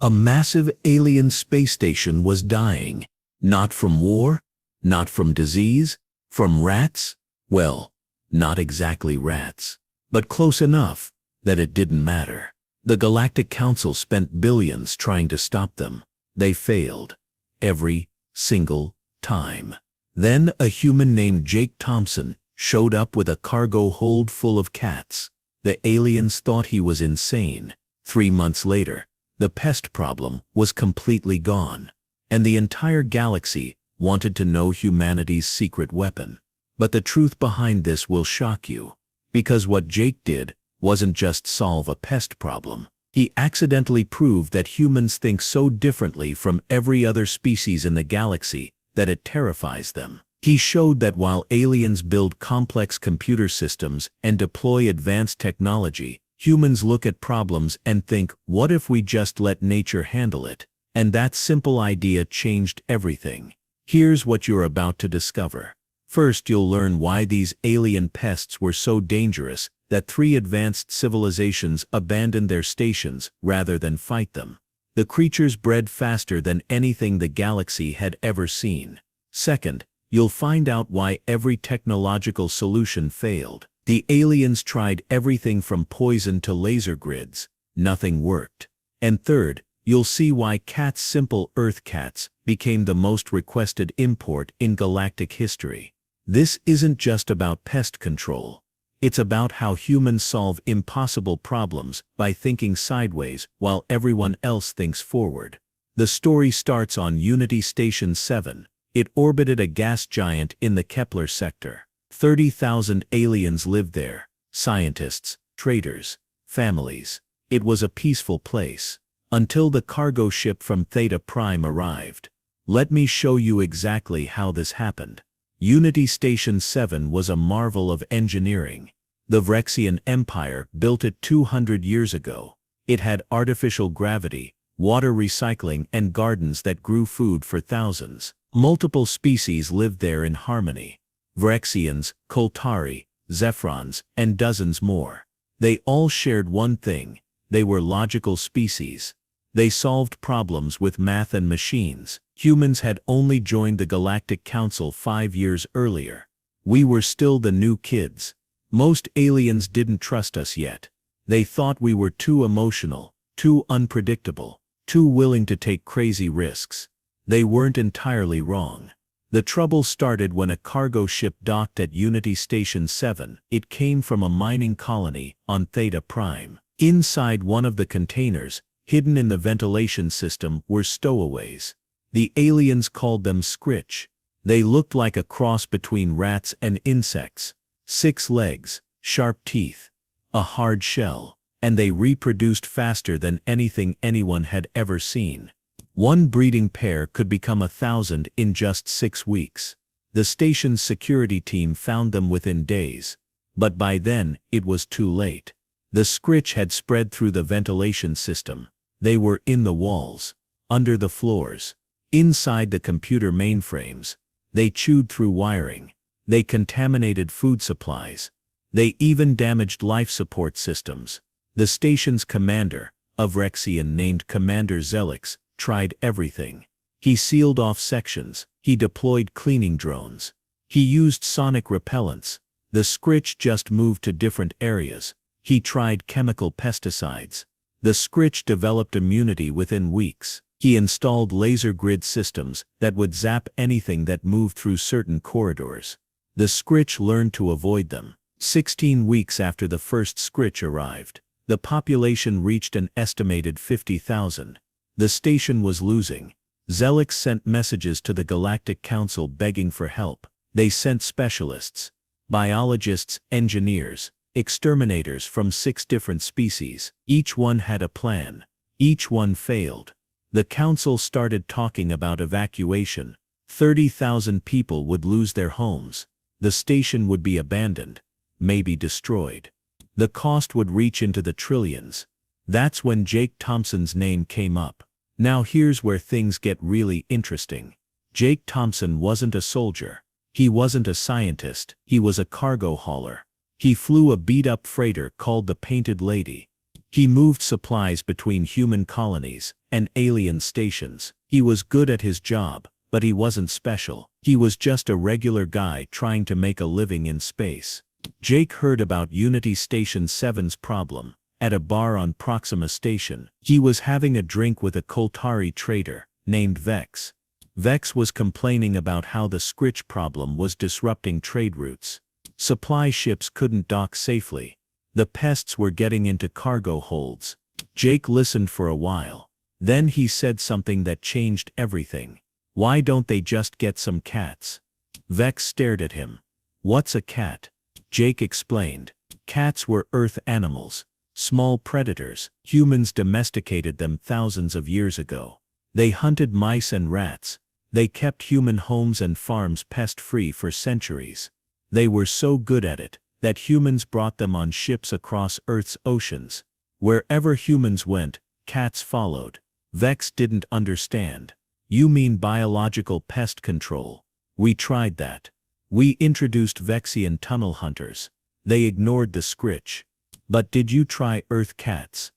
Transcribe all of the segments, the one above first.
A massive alien space station was dying. Not from war, not from disease, from rats? Well, not exactly rats, but close enough that it didn't matter. The Galactic Council spent billions trying to stop them. They failed. Every single time. Then a human named Jake Thompson showed up with a cargo hold full of cats. The aliens thought he was insane. 3 months later, the pest problem was completely gone, and the entire galaxy wanted to know humanity's secret weapon. But the truth behind this will shock you, because what Jake did wasn't just solve a pest problem. He accidentally proved that humans think so differently from every other species in the galaxy that it terrifies them. He showed that while aliens build complex computer systems and deploy advanced technology, humans look at problems and think, what if we just let nature handle it? And that simple idea changed everything. Here's what you're about to discover. First, you'll learn why these alien pests were so dangerous that 3 advanced civilizations abandoned their stations rather than fight them. The creatures bred faster than anything the galaxy had ever seen. Second, you'll find out why every technological solution failed. The aliens tried everything from poison to laser grids. Nothing worked. And third, you'll see why cats, simple Earth cats, became the most requested import in galactic history. This isn't just about pest control. It's about how humans solve impossible problems by thinking sideways while everyone else thinks forward. The story starts on Unity Station 7. It orbited a gas giant in the Kepler sector. 30,000 aliens lived there. Scientists, traders, families. It was a peaceful place. Until the cargo ship from Theta Prime arrived. Let me show you exactly how this happened. Unity Station 7 was a marvel of engineering. The Vrexian Empire built it 200 years ago. It had artificial gravity, water recycling, and gardens that grew food for thousands. Multiple species lived there in harmony. Vrexians, Koltari, Zephrons, and dozens more. They all shared one thing. They were logical species. They solved problems with math and machines. Humans had only joined the Galactic Council 5 years earlier. We were still the new kids. Most aliens didn't trust us yet. They thought we were too emotional, too unpredictable, too willing to take crazy risks. They weren't entirely wrong. The trouble started when a cargo ship docked at Unity Station 7. It came from a mining colony on Theta Prime. Inside one of the containers, hidden in the ventilation system, were stowaways. The aliens called them Scritch. They looked like a cross between rats and insects. 6 legs, sharp teeth, a hard shell, and they reproduced faster than anything anyone had ever seen. One breeding pair could become 1,000 in just 6 weeks. The station's security team found them within days. But by then, it was too late. The Scritch had spread through the ventilation system. They were in the walls, under the floors, inside the computer mainframes. They chewed through wiring. They contaminated food supplies. They even damaged life support systems. The station's commander, a Vrexian named Commander Zelix, tried everything. He sealed off sections. He deployed cleaning drones. He used sonic repellents. The Scritch just moved to different areas. He tried chemical pesticides. The Scritch developed immunity within weeks. He installed laser grid systems that would zap anything that moved through certain corridors. The Scritch learned to avoid them. 16 weeks after the first Scritch arrived, the population reached an estimated 50,000. The station was losing. Zelix sent messages to the Galactic Council begging for help. They sent specialists, biologists, engineers, exterminators from 6 different species. Each one had a plan. Each one failed. The council started talking about evacuation. 30,000 people would lose their homes. The station would be abandoned, maybe destroyed. The cost would reach into the trillions. That's when Jake Thompson's name came up. Now here's where things get really interesting. Jake Thompson wasn't a soldier. He wasn't a scientist. He was a cargo hauler. He flew a beat-up freighter called the Painted Lady. He moved supplies between human colonies and alien stations. He was good at his job, but he wasn't special. He was just a regular guy trying to make a living in space. Jake heard about Unity Station 7's problem at a bar on Proxima Station. He was having a drink with a Koltari trader named Vex. Vex was complaining about how the Scritch problem was disrupting trade routes. Supply ships couldn't dock safely. The pests were getting into cargo holds. Jake listened for a while. Then he said something that changed everything. Why don't they just get some cats? Vex stared at him. What's a cat? Jake explained. Cats were Earth animals. Small predators. Humans domesticated them thousands of years ago. They hunted mice and rats. They kept human homes and farms pest-free for centuries. They were so good at it that humans brought them on ships across Earth's oceans. Wherever humans went, cats followed. Vex didn't understand. You mean biological pest control? We tried that. We introduced Vexian tunnel hunters. They ignored the Scritch. But did you try Earth cats?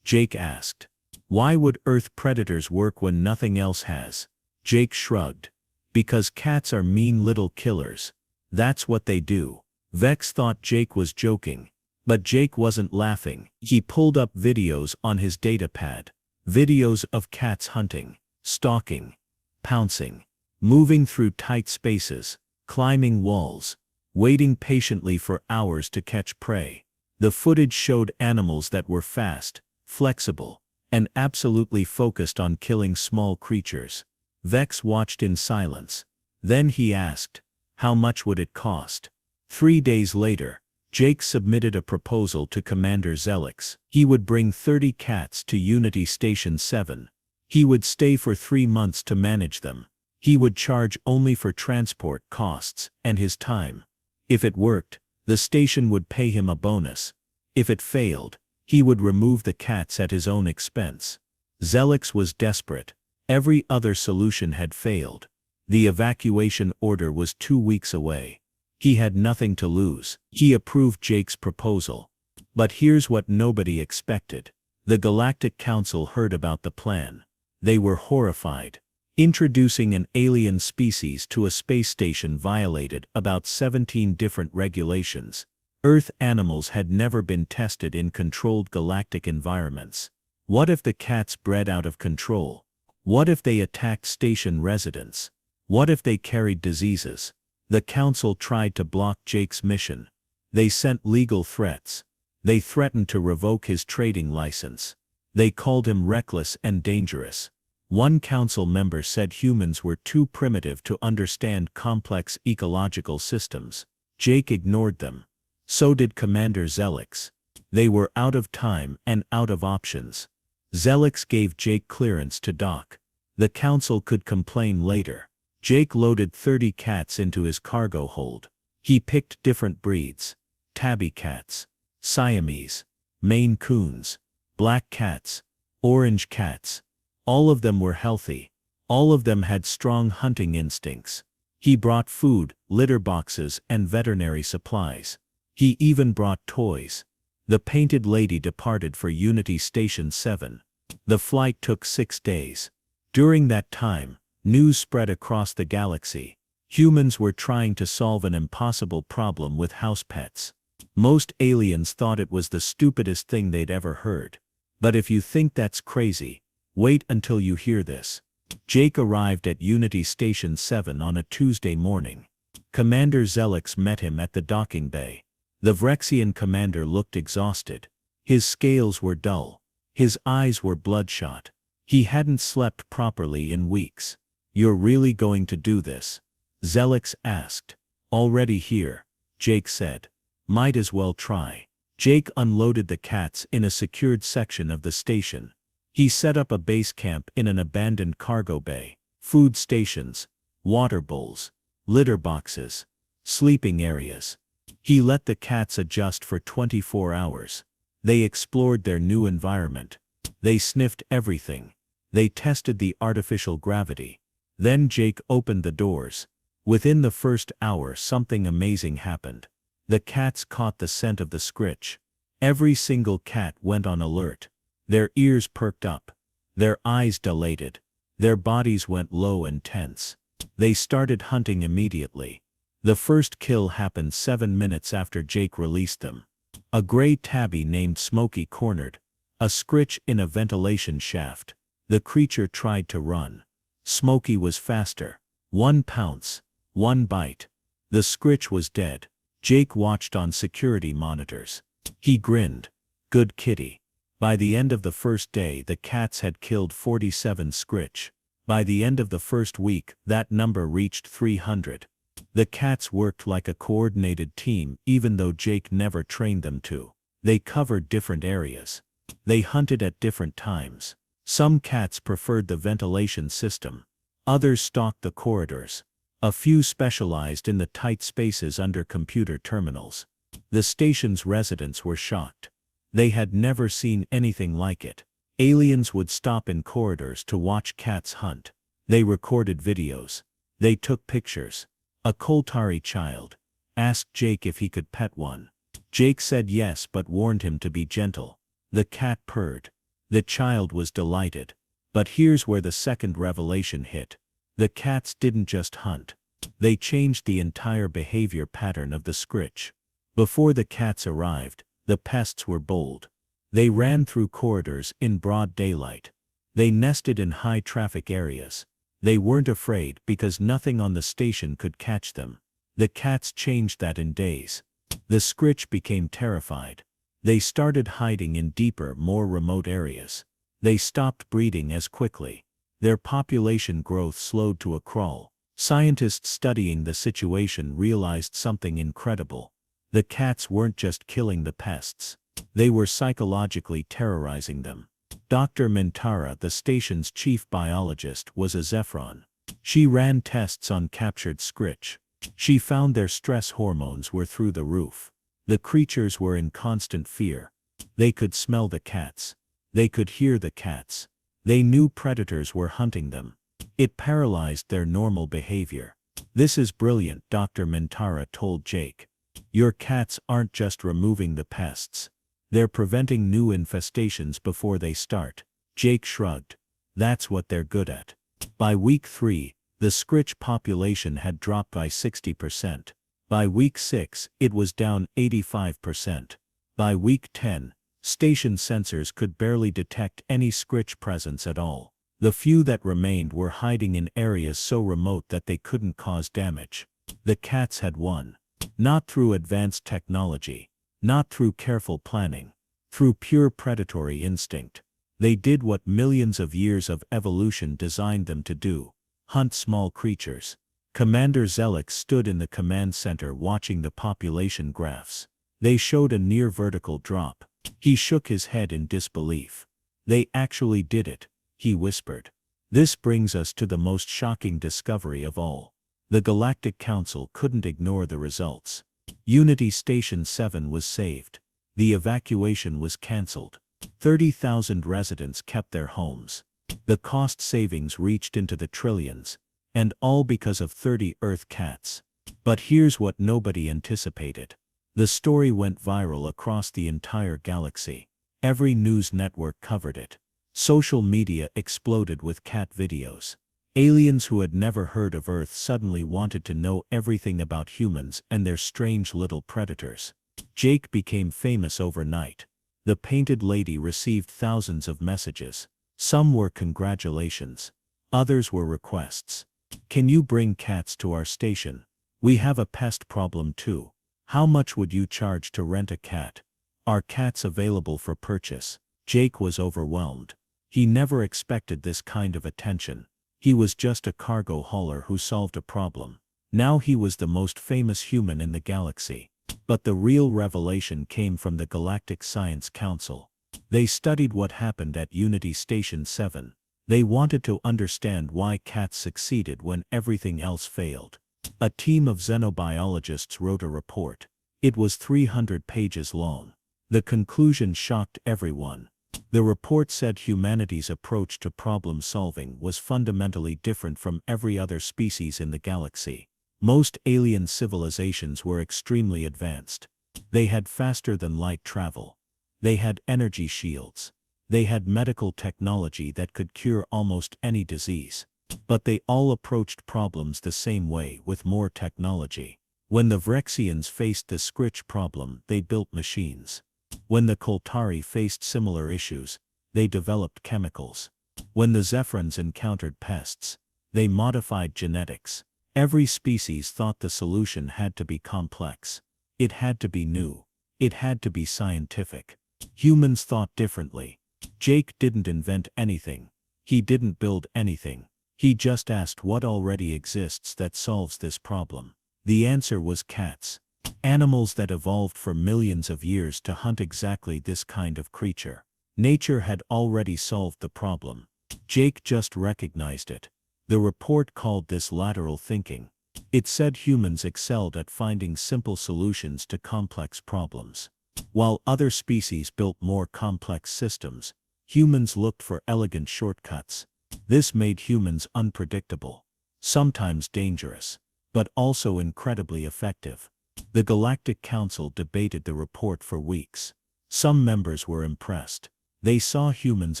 Jake asked. Why would Earth predators work when nothing else has? Jake shrugged. Because cats are mean little killers. That's what they do. Vex thought Jake was joking. But Jake wasn't laughing. He pulled up videos on his datapad. Videos of cats hunting, stalking, pouncing, moving through tight spaces, climbing walls, waiting patiently for hours to catch prey. The footage showed animals that were fast, flexible, and absolutely focused on killing small creatures. Vex watched in silence. Then he asked, how much would it cost? 3 days later, Jake submitted a proposal to Commander Zelix. He would bring 30 cats to Unity Station 7. He would stay for 3 months to manage them. He would charge only for transport costs and his time. If it worked, the station would pay him a bonus. If it failed, he would remove the cats at his own expense. Zelix was desperate. Every other solution had failed. The evacuation order was 2 weeks away. He had nothing to lose. He approved Jake's proposal. But here's what nobody expected. The Galactic Council heard about the plan. They were horrified. Introducing an alien species to a space station violated about 17 different regulations. Earth animals had never been tested in controlled galactic environments. What if the cats bred out of control? What if they attacked station residents? What if they carried diseases? The council tried to block Jake's mission. They sent legal threats. They threatened to revoke his trading license. They called him reckless and dangerous. One council member said humans were too primitive to understand complex ecological systems. Jake ignored them. So did Commander Zelix. They were out of time and out of options. Zelix gave Jake clearance to dock. The council could complain later. Jake loaded 30 cats into his cargo hold. He picked different breeds. Tabby cats, Siamese, Maine Coons, black cats, orange cats. All of them were healthy. All of them had strong hunting instincts. He brought food, litter boxes, and veterinary supplies. He even brought toys. The painted lady departed for Unity Station 7. The flight took 6 days. During that time, news spread across the galaxy. Humans were trying to solve an impossible problem with house pets. Most aliens thought it was the stupidest thing they'd ever heard. But if you think that's crazy, wait until you hear this. Jake arrived at Unity Station 7 on a Tuesday morning. Commander Zelix met him at the docking bay. The Vrexian commander looked exhausted. His scales were dull. His eyes were bloodshot. He hadn't slept properly in weeks. You're really going to do this? Zelix asked. Already here, Jake said. Might as well try. Jake unloaded the cats in a secured section of the station. He set up a base camp in an abandoned cargo bay. Food stations, water bowls, litter boxes, sleeping areas. He let the cats adjust for 24 hours. They explored their new environment. They sniffed everything. They tested the artificial gravity. Then Jake opened the doors. Within the first hour something amazing happened. The cats caught the scent of the Scritch. Every single cat went on alert. Their ears perked up. Their eyes dilated. Their bodies went low and tense. They started hunting immediately. The first kill happened 7 minutes after Jake released them. A gray tabby named Smokey cornered a scritch in a ventilation shaft. The creature tried to run. Smokey was faster. 1 pounce. 1 bite. The scritch was dead. Jake watched on security monitors. He grinned. Good kitty. By the end of the first day, the cats had killed 47 scritch. By the end of the first week, that number reached 300. The cats worked like a coordinated team, even though Jake never trained them to. They covered different areas. They hunted at different times. Some cats preferred the ventilation system. Others stalked the corridors. A few specialized in the tight spaces under computer terminals. The station's residents were shocked. They had never seen anything like it. Aliens would stop in corridors to watch cats hunt. They recorded videos. They took pictures. A Koltari child asked Jake if he could pet one. Jake said yes, but warned him to be gentle. The cat purred. The child was delighted. But here's where the second revelation hit. The cats didn't just hunt. They changed the entire behavior pattern of the scritch. Before the cats arrived, the pests were bold. They ran through corridors in broad daylight. They nested in high-traffic areas. They weren't afraid because nothing on the station could catch them. The cats changed that in days. The scritch became terrified. They started hiding in deeper, more remote areas. They stopped breeding as quickly. Their population growth slowed to a crawl. Scientists studying the situation realized something incredible. The cats weren't just killing the pests. They were psychologically terrorizing them. Dr. Mintara, the station's chief biologist, was a Zephron. She ran tests on captured scritch. She found their stress hormones were through the roof. The creatures were in constant fear. They could smell the cats. They could hear the cats. They knew predators were hunting them. It paralyzed their normal behavior. "This is brilliant," Dr. Mintara told Jake. "Your cats aren't just removing the pests. They're preventing new infestations before they start." Jake shrugged. "That's what they're good at." By week 3, the scritch population had dropped by 60%. By week 6, it was down 85%. By week 10, station sensors could barely detect any scritch presence at all. The few that remained were hiding in areas so remote that they couldn't cause damage. The cats had won. Not through advanced technology. Not through careful planning. Through pure predatory instinct. They did what millions of years of evolution designed them to do: hunt small creatures. Commander Zelix stood in the command center watching the population graphs. They showed a near vertical drop. He shook his head in disbelief. "They actually did it," he whispered. "This brings us to the most shocking discovery of all." The Galactic Council couldn't ignore the results. Unity Station 7 was saved. The evacuation was cancelled. 30,000 residents kept their homes. The cost savings reached into the trillions. And all because of 30 Earth cats. But here's what nobody anticipated. The story went viral across the entire galaxy. Every news network covered it. Social media exploded with cat videos. Aliens who had never heard of Earth suddenly wanted to know everything about humans and their strange little predators. Jake became famous overnight. The painted lady received thousands of messages. Some were congratulations. Others were requests. "Can you bring cats to our station? We have a pest problem too. How much would you charge to rent a cat? Are cats available for purchase?" Jake was overwhelmed. He never expected this kind of attention. He was just a cargo hauler who solved a problem. Now he was the most famous human in the galaxy. But the real revelation came from the Galactic Science Council. They studied what happened at Unity Station 7. They wanted to understand why cats succeeded when everything else failed. A team of xenobiologists wrote a report. It was 300 pages long. The conclusion shocked everyone. The report said humanity's approach to problem solving was fundamentally different from every other species in the galaxy. Most alien civilizations were extremely advanced. They had faster than light travel. They had energy shields. They had medical technology that could cure almost any disease. But they all approached problems the same way, with more technology. When the Vrexians faced the Scritch problem, they built machines. When the Koltari faced similar issues, they developed chemicals. When the Zephrons encountered pests, they modified genetics. Every species thought the solution had to be complex. It had to be new. It had to be scientific. Humans thought differently. Jake didn't invent anything. He didn't build anything. He just asked what already exists that solves this problem. The answer was cats. Animals that evolved for millions of years to hunt exactly this kind of creature. Nature had already solved the problem. Jake just recognized it. The report called this lateral thinking. It said humans excelled at finding simple solutions to complex problems. While other species built more complex systems, humans looked for elegant shortcuts. This made humans unpredictable, sometimes dangerous, but also incredibly effective. The Galactic Council debated the report for weeks. Some members were impressed. They saw humans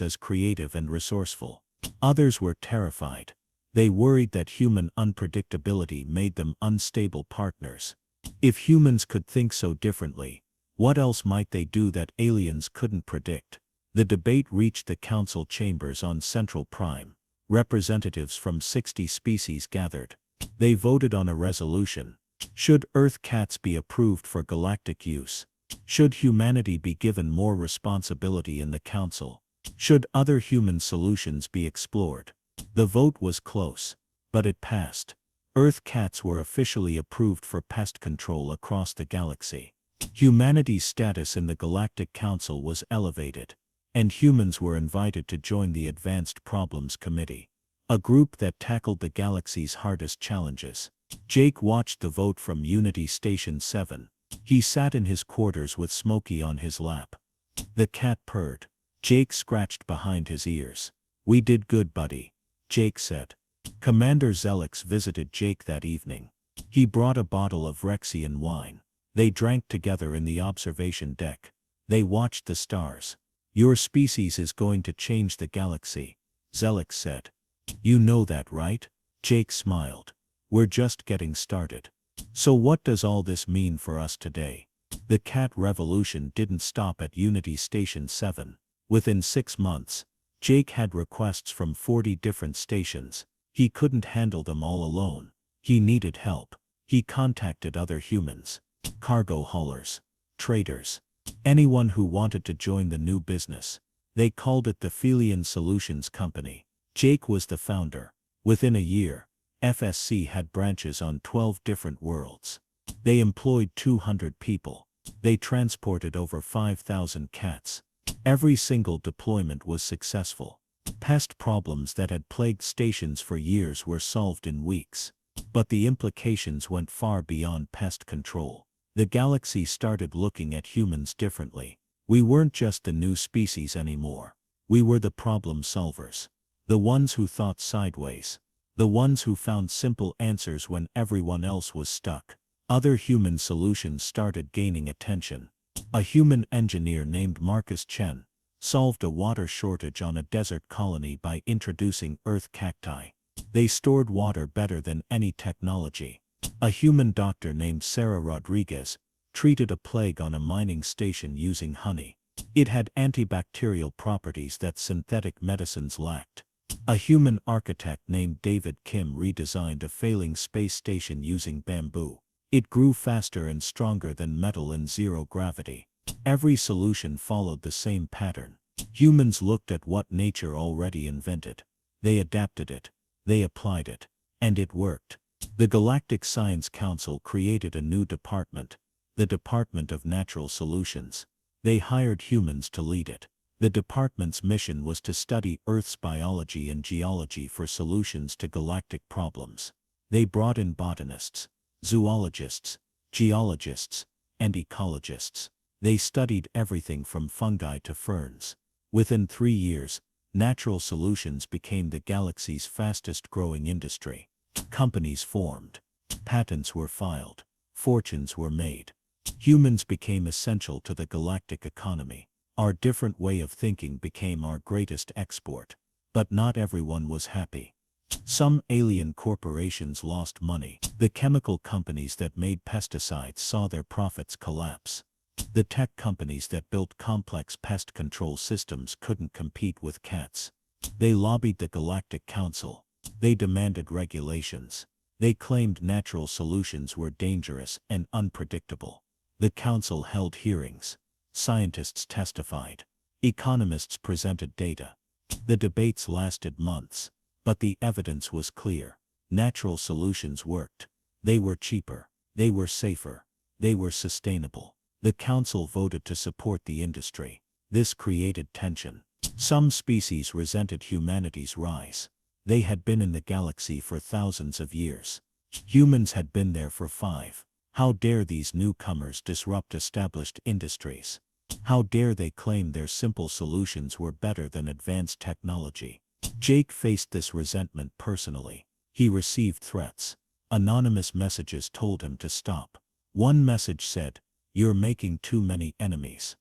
as creative and resourceful. Others were terrified. They worried that human unpredictability made them unstable partners. If humans could think so differently, what else might they do that aliens couldn't predict? The debate reached the council chambers on Central Prime. Representatives from 60 species gathered. They voted on a resolution. Should Earth cats be approved for galactic use? Should humanity be given more responsibility in the council? Should other human solutions be explored? The vote was close, but it passed. Earth cats were officially approved for pest control across the galaxy. Humanity's status in the Galactic Council was elevated, and humans were invited to join the Advanced Problems Committee, a group that tackled the galaxy's hardest challenges. Jake watched the vote from Unity Station 7. He sat in his quarters with Smokey on his lap. The cat purred. Jake scratched behind his ears. "We did good, buddy," Jake said. Commander Zelix visited Jake that evening. He brought a bottle of Rexian wine. They drank together in the observation deck. They watched the stars. "Your species is going to change the galaxy," Zelix said. "You know that, right?" Jake smiled. "We're just getting started." "So what does all this mean for us today?" The cat revolution didn't stop at Unity Station 7. Within 6 months, Jake had requests from 40 different stations. He couldn't handle them all alone. He needed help. He contacted other humans, cargo haulers, traders, anyone who wanted to join the new business. They called it the Felian Solutions Company. Jake was the founder. Within a year, FSC had branches on 12 different worlds. They employed 200 people. They transported over 5,000 cats. Every single deployment was successful. Pest problems that had plagued stations for years were solved in weeks. But the implications went far beyond pest control. The galaxy started looking at humans differently. We weren't just the new species anymore. We were the problem solvers. The ones who thought sideways. The ones who found simple answers when everyone else was stuck. Other human solutions started gaining attention. A human engineer named Marcus Chen solved a water shortage on a desert colony by introducing earth cacti. They stored water better than any technology. A human doctor named Sarah Rodriguez treated a plague on a mining station using honey. It had antibacterial properties that synthetic medicines lacked. A human architect named David Kim redesigned a failing space station using bamboo. It grew faster and stronger than metal in zero gravity. Every solution followed the same pattern. Humans looked at what nature already invented. They adapted it. They applied it. And it worked. The Galactic Science Council created a new department, the Department of Natural Solutions. They hired humans to lead it. The department's mission was to study Earth's biology and geology for solutions to galactic problems. They brought in botanists, zoologists, geologists, and ecologists. They studied everything from fungi to ferns. Within 3 years, natural solutions became the galaxy's fastest-growing industry. Companies formed. Patents were filed. Fortunes were made. Humans became essential to the galactic economy. Our different way of thinking became our greatest export. But not everyone was happy. Some alien corporations lost money. The chemical companies that made pesticides saw their profits collapse. The tech companies that built complex pest control systems couldn't compete with cats. They lobbied the Galactic Council. They demanded regulations. They claimed natural solutions were dangerous and unpredictable. The council held hearings. Scientists testified. Economists presented data. The debates lasted months. But the evidence was clear. Natural solutions worked. They were cheaper. They were safer. They were sustainable. The council voted to support the industry. This created tension. Some species resented humanity's rise. They had been in the galaxy for thousands of years. Humans had been there for 5. How dare these newcomers disrupt established industries? How dare they claim their simple solutions were better than advanced technology? Jake faced this resentment personally. He received threats. Anonymous messages told him to stop. One message said, "You're making too many enemies."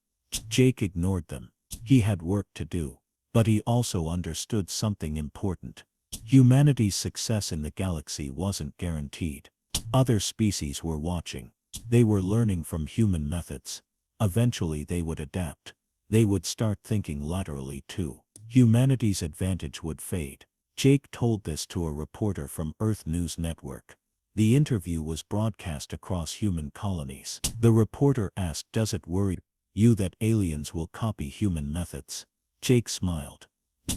Jake ignored them. He had work to do. But he also understood something important. Humanity's success in the galaxy wasn't guaranteed. Other species were watching. They were learning from human methods. Eventually they would adapt. They would start thinking laterally too. Humanity's advantage would fade. Jake told this to a reporter from Earth News Network. The interview was broadcast across human colonies. The reporter asked, "Does it worry you that aliens will copy human methods?" Jake smiled.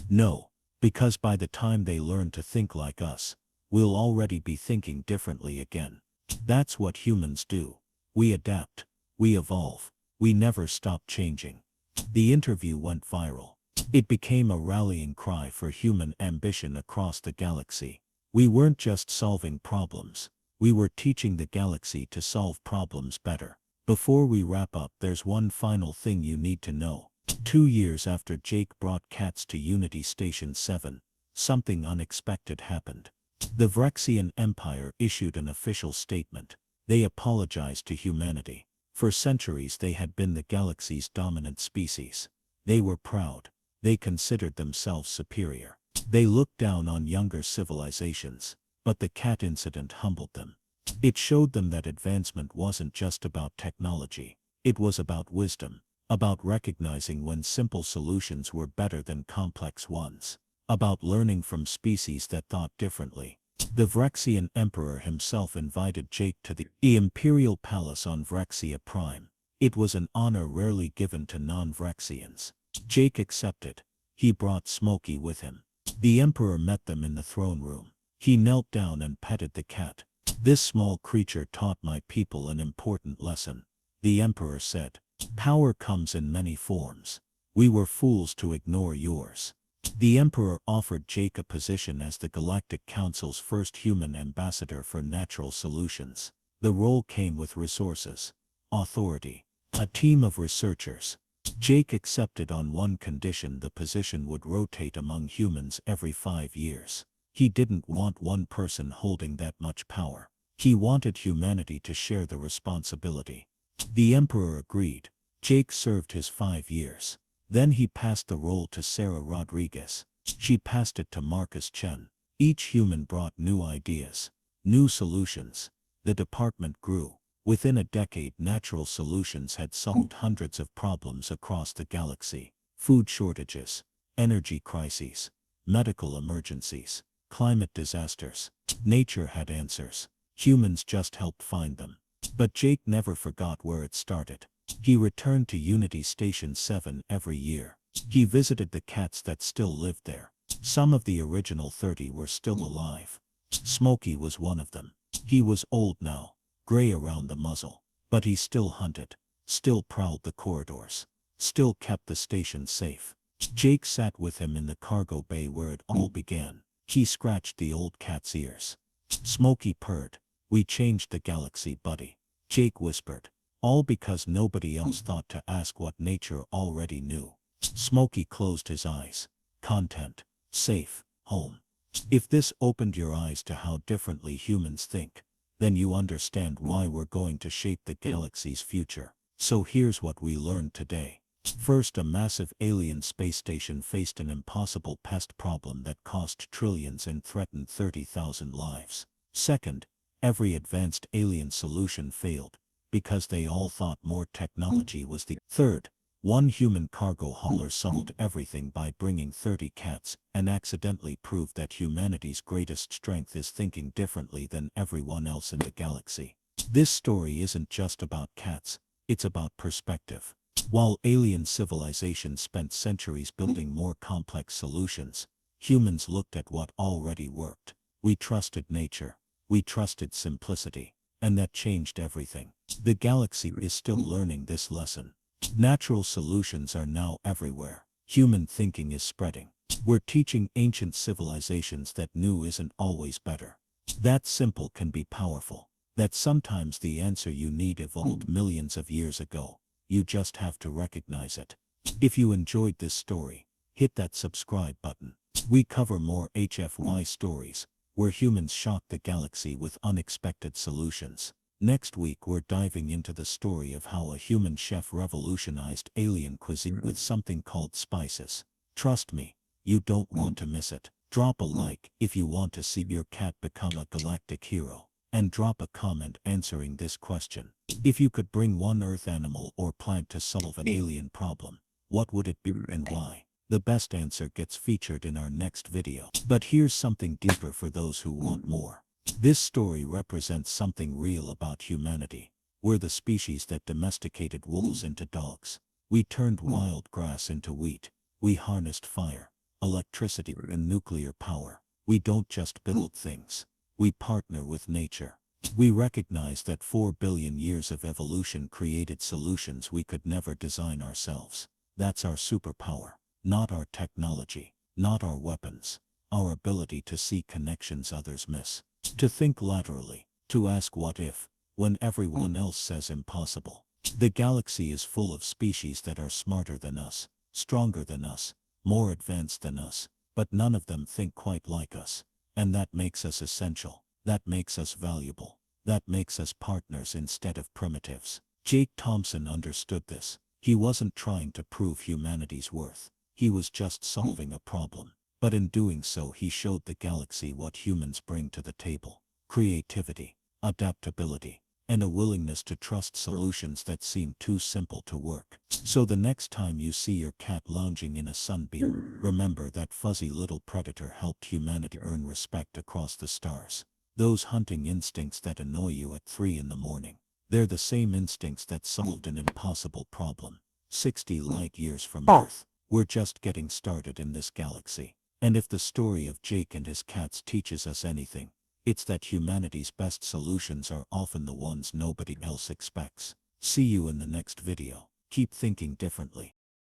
"No, because by the time they learn to think like us, we'll already be thinking differently again. That's what humans do. We adapt. We evolve. We never stop changing." The interview went viral. It became a rallying cry for human ambition across the galaxy. We weren't just solving problems. We were teaching the galaxy to solve problems better. Before we wrap up, there's one final thing you need to know. 2 years after Jake brought cats to Unity Station 7, something unexpected happened. The Vrexian Empire issued an official statement. They apologized to humanity. For centuries they had been the galaxy's dominant species. They were proud. They considered themselves superior. They looked down on younger civilizations. But the cat incident humbled them. It showed them that advancement wasn't just about technology. It was about wisdom. About recognizing when simple solutions were better than complex ones. About learning from species that thought differently. The Vrexian Emperor himself invited Jake to the Imperial Palace on Vrexia Prime. It was an honor rarely given to non-Vrexians. Jake accepted. He brought Smokey with him. The Emperor met them in the throne room. He knelt down and petted the cat. "This small creature taught my people an important lesson," the Emperor said. "Power comes in many forms. We were fools to ignore yours." The Emperor offered Jake a position as the Galactic Council's first human ambassador for natural solutions. The role came with resources, authority, a team of researchers. Jake accepted on one condition: the position would rotate among humans every 5 years. He didn't want one person holding that much power. He wanted humanity to share the responsibility. The Emperor agreed. Jake served his 5 years. Then he passed the role to Sarah Rodriguez. She passed it to Marcus Chen. Each human brought new ideas, new solutions. The department grew. Within a decade, natural solutions had solved hundreds of problems across the galaxy. Food shortages, energy crises, medical emergencies, climate disasters. Nature had answers. Humans just helped find them. But Jake never forgot where it started. He returned to Unity Station 7 every year. He visited the cats that still lived there. Some of the original 30 were still alive. Smokey was one of them. He was old now, gray around the muzzle. But he still hunted, still prowled the corridors, still kept the station safe. Jake sat with him in the cargo bay where it all began. He scratched the old cat's ears. Smokey purred. "We changed the galaxy, buddy," Jake whispered. All because nobody else thought to ask what nature already knew. Smokey closed his eyes. Content. Safe. Home. If this opened your eyes to how differently humans think, then you understand why we're going to shape the galaxy's future. So here's what we learned today. First, a massive alien space station faced an impossible pest problem that cost trillions and threatened 30,000 lives. Second, every advanced alien solution failed, because they all thought more technology was the. Third, one human cargo hauler solved everything by bringing 30 cats and accidentally proved that humanity's greatest strength is thinking differently than everyone else in the galaxy. This story isn't just about cats, it's about perspective. While alien civilizations spent centuries building more complex solutions, humans looked at what already worked. We trusted nature, we trusted simplicity, and that changed everything. The galaxy is still learning this lesson. Natural solutions are now everywhere. Human thinking is spreading. We're teaching ancient civilizations that new isn't always better. That simple can be powerful. That sometimes the answer you need evolved millions of years ago. You just have to recognize it. If you enjoyed this story, hit that subscribe button. We cover more HFY stories, where humans shock the galaxy with unexpected solutions. Next week we're diving into the story of how a human chef revolutionized alien cuisine with something called spices. Trust me, you don't want to miss it. Drop a like if you want to see your cat become a galactic hero, and drop a comment answering this question. If you could bring one Earth animal or plant to solve an alien problem, what would it be and why? The best answer gets featured in our next video. But here's something deeper for those who want more. This story represents something real about humanity. We're the species that domesticated wolves into dogs. We turned wild grass into wheat. We harnessed fire, electricity, and nuclear power. We don't just build things. We partner with nature. We recognize that 4 billion years of evolution created solutions we could never design ourselves. That's our superpower. Not our technology, not our weapons. Our ability to see connections others miss. To think laterally, to ask what if, when everyone else says impossible. The galaxy is full of species that are smarter than us, stronger than us, more advanced than us, but none of them think quite like us. And that makes us essential. That makes us valuable. That makes us partners instead of primitives. Jake Thompson understood this. He wasn't trying to prove humanity's worth. He was just solving a problem. But in doing so he showed the galaxy what humans bring to the table. Creativity, adaptability, and a willingness to trust solutions that seem too simple to work. So the next time you see your cat lounging in a sunbeam, remember that fuzzy little predator helped humanity earn respect across the stars. Those hunting instincts that annoy you at 3 in the morning. They're the same instincts that solved an impossible problem 60 light years from Earth. We're just getting started in this galaxy. And if the story of Jake and his cats teaches us anything, it's that humanity's best solutions are often the ones nobody else expects. See you in the next video. Keep thinking differently.